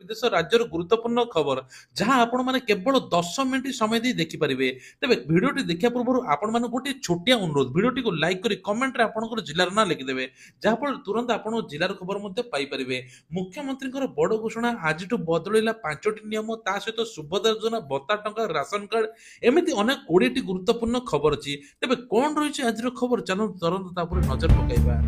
विदेश राज्यर गुरुत्वपूर्ण खबर जहां आपण माने केवल 10 मिनिट समय दी देखि परिबे। तबे भिडियोटी देखिया पूर्व आपण माने गोटे छोटिया अनुरोध भिडियोटी को लाइक करी कमेंट रे आपनकर जिल्लार ना लिखि देबे जहा फल तुरंत आपण जिल्लार खबर मध्ये पाई परिबे। मुख्यमंत्री बड़ घोषणा आजिठु बदलैला 5टी नियम ता सहित सुभद्रा योजना भत्ता टंका राशन कार्ड एमिति अनेक 20टी गुरुत्वपूर्ण खबर अछि। तबे कोन रहिछि आजिर खबर चलो तुरंत तापर नजर पकाइबा।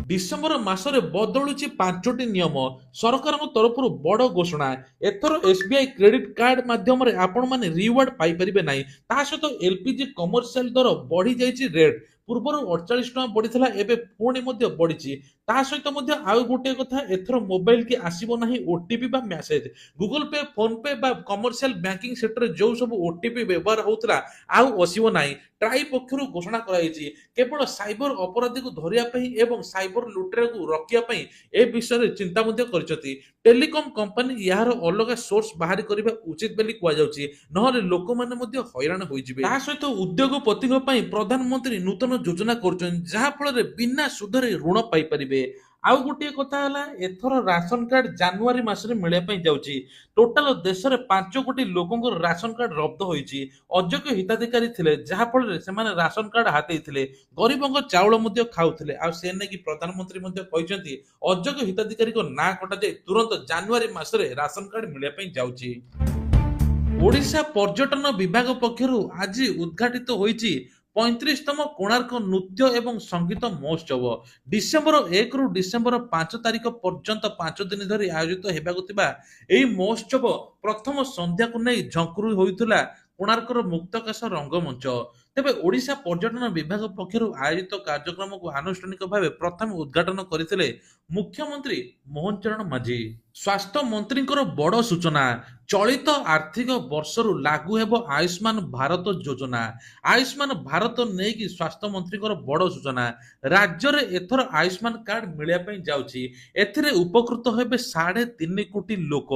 डिसेम्बर मासरे बदलुची 5टी नियम सरकार तरफ बड़ घोषणा एथर एसबीआई क्रेडिट कार्ड माध्यम आपण माने रिवार्ड पाई परिबे नाही ता सहित एलपीजी कमर्शियल दर बढ़ी जाइछि रेट पूर्वर 48 टका बढ़िथिला एबे पुणी मध्ये बढ़िछि ता सहित मध्ये आउ गोटे कथा एथर मोबाइल की आसीबो नाही ओटीपी बा मेसेज गूगल पे फोन पे बा कमर्शियल बैंकिंग सेक्टर जो सब ओटीपी व्यवहार होउतला आउ आसीबो नाही ट्राई पक्षरु घोषणा कराइछि केवल साइबर अपराधी को धरिया पई एवं साइबर लुटेरा को रखिया पई ए विषय चिंता मध्ये करछथि। टेलीकॉम कंपनी यार अलग सोर्स बाहर करबा उचित बेली कुआ जाउछि नहले लोक माने मध्ये हैरान होई जिवे। ता सहित उद्योगपति पई प्रधानमंत्री नूतन योजना करछन जहा फल रे बिना सुधरे ऋण पाई परिबे। आउ गोटे कथा हला एथर राशन कार्ड जनवरी मासरे मिलिया पई जाउछि टोटल देश रे 5 कोटी लोकंकर राशन कार्ड रद्द होईछि अयोग्य हिताधिकारी थिले जहा फल रे सेमाने राशन कार्ड हातेई थिले गरीबंग चाउल मध्ये खाउथिले आ से ने कि प्रधानमंत्री मध्ये कहिसंती अयोग्य हिताधिकारी को ना कटा जाय तुरंत जनवरी मासरे राशन कार्ड मिलिया पई जाउछि। ओडिशा पर्यटन विभाग पक्षरु आज उद्घाटित होईछि 35तम कोणार्क नृत्य एवं संगीत महोत्सव डिसेम्बर 1 रु डिसेम्बर 5 तारिख पर्यंत 5 दिन धरी आयोजित हेबाकु थिबा एही महोत्सव प्रथम संध्या को नै झंकुरु होइतला कोणार्कर मुक्तकाश रंगमंच। तेबे ओडिशा पर्यटन विभाग पक्षरु आयोजित कार्यक्रम को आनुष्ठानिक भाव प्रथम उद्घाटन करथिले मुख्यमंत्री मोहन चरण माझी। स्वास्थ्य मंत्री बड़ सूचना चलित आर्थिक वर्षरु लागू हेबो आयुष्मान भारत योजना। आयुष्मान भारत नेकी स्वास्थ्य मंत्री बड़ सूचना राज्य रे एथर आयुष्मान कार्ड मिलिया पई जाउछि एथिरे उपकृत हेबे 3.5 कोटी लोक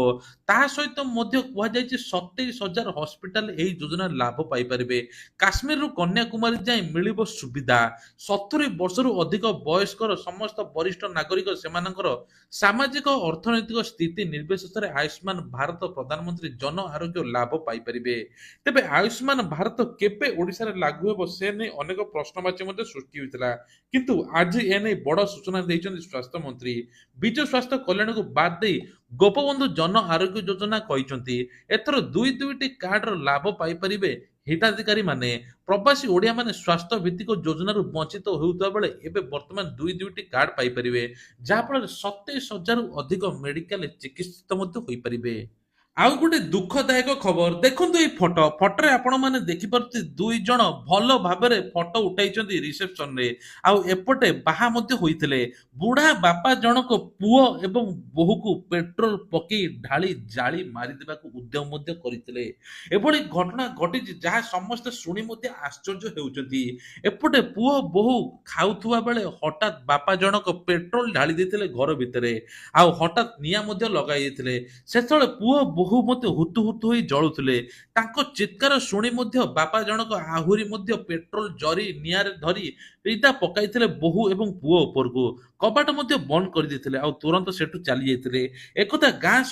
ता सहित मध्य कुआ जायछि 27,000 हॉस्पिटल एही योजना लाभ पाई परिबे। काश्मीर रु कन्याकुमारी जाय मिलिबो सुविधा 70 वर्षरु अधिक वयस्कर समस्त वरिष्ठ नागरिक सेमानकर सामाजिक अर्थनैतिक स्थिति निर्विशेष आयुष्मान भारत प्रधानमंत्री जन आरोग्य लाभ पाई परिबे। तेबे आयुष्मान भारत केबे ओडिसा रे लागू हेबो से नै अनेक प्रश्नवाची मध्ये सृष्टि होइतला किंतु आज एने बड़ सूचना दैछन्ति स्वास्थ्य मंत्री विजय स्वास्थ्य कल्याण को बाद दे गोपबंधु जन आरोग्य योजना कहिसंति एथर दुईटी कार्ड रो लाभ पाई परिबे हिताधिकारी माने प्रवासी ओडिया माने स्वास्थ्य भित्तिक योजना रु वंचित होउता बेले एबे वर्तमान दुईटी कार्ड पाई परिबे जहा फल 27,000 अधिक मेडिकल चिकित्सित मध्ये होई परिबे। आउ गोटे दुखदायक खबर देखंतु ए फोटो रे आपण माने देखि परथि दुई जण भलो भाबरे फोटो उठाइचंती रिसेप्शन रे आउ एपटे बाहा मध्ये होइथिले बुढ़ा बापा जनक पुओ एवं बोहू को पेट्रोल पकी ढाली जाली मारी देबाकू उद्यम मध्ये करिथिले एभली घटना घटिछि जहा समस्त सुनी मध्ये आश्चर्य हेउचंती एपटे पुओ बोहू खाउथुवा बेले हठात बापा जनक पेट्रोल ढाली देथिले घर भितरे आउ हठात निया मध्ये लगाई देथिले सेतळे पुओ बहु मते हुतु हुतु होई जळुथिले तांको चित्कार सुनी मध्ये बापा जनक आहुरी मध्ये पेट्रोल जरी नियारे धरी रीता पकाइथिले बहु एवं पुओ उपरको कबाट मध्ये बंद कर देथिले आ तुरंत सेठु चली जाइथिले एकथा गां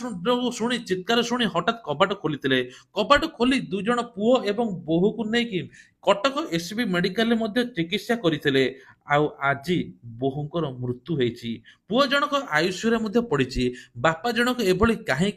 सुनी चित्कार सुनी हठात कबाट खोलिथिले कबाट खोली दुई जण पुओ एवं बहु को नै कि कटक एसबी मेडिकल मध्ये चिकित्सा करिथिले आउ आजी बहुंकर मृत्यु हेछि पुओ जनक आयुष्य मध्ये पड़िछि बापा जनक एभली काहे